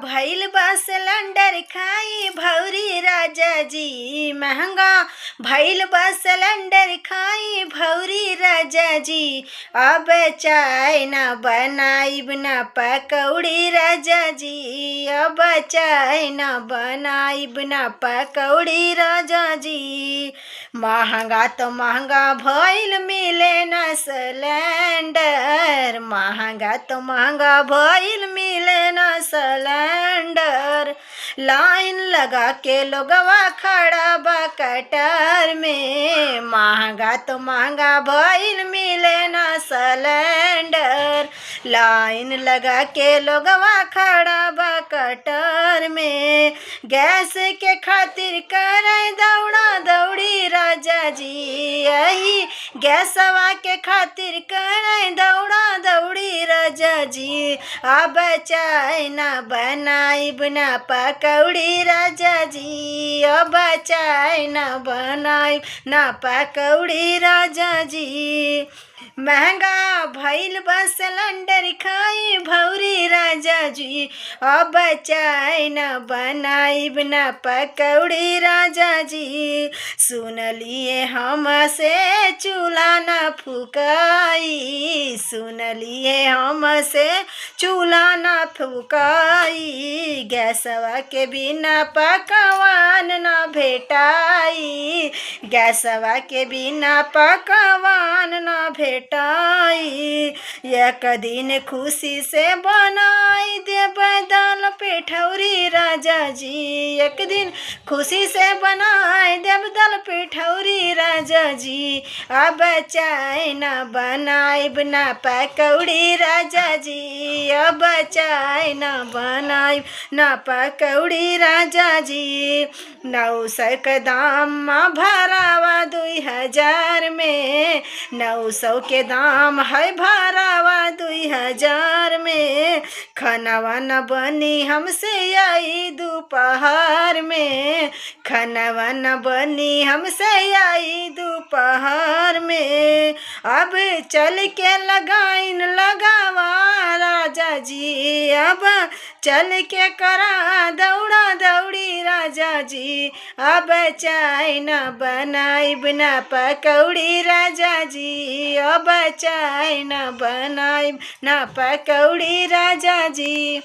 भइल बा सिलेंडर खाई भौरी राजा जी। महंगा भइल बा सिलेंडर खाई भौरी राजा जी। अब चाय न बनाइब न पकौड़ी राजा जी। अब चाय न बनाइब न पकौड़ी राजा जी। महंगा तो महंगा भइल मिले न सिलेंडर। महंगा तो महंगा भइल मिले न सिलेंडर। लाइन लगा के लोगवा खड़ा बा कतार में। महंगा तो महंगा भइल मिले न सिलेंडर। लाइन लगा के लोगवा खड़ा बा कतार में। गैस के खातिर करे दौड़ा दौड़ी राजा जी। यही गैसवा के खातिर करे दौड़ा दौड़ी राजा जी। अब चाय न बनाइब न पकौड़ी राजा जी। अब चाय न बनाइब न पकौड़ी राजा जी। महंगा भइल बा सिलेंडर खाई भौरी राजा जी। अब चाय न बनाइब न पकौड़ी राजा जी। सुन लिए हमसे चूल्हा न फुकाई। सुन लिए हमसे चूल्हा न फुकाई। गैसवा के बिना पकवान न भेटाई। गैसवा के बिना पकवान न भेटाई। एक दिन खुशी से बनाई देब दाल पिठौरी राजा जी। एक दिन खुशी से बनाई देब दाल पिठौरी राजा जी। अब चाय न बनाइब न पकौड़ी राजा जी। अब चाय न बनाइब न पकौड़ी राजा जी। 900 के दाम भरावा 2000 में। 900 के दाम है भरावा 2000 में। खानावा न बनी हमसे आई दोपहर में। खानावा न बनी हमसे आई दोपहर में। अब चल के लगाइन लगावा राजा जी। अब चल के करा दौड़ा दौड़ी राजा जी। अब चाय न बनाइब न पकौड़ी राजा जी। अब चाय न बनाइब न पकौड़ी राजा जी।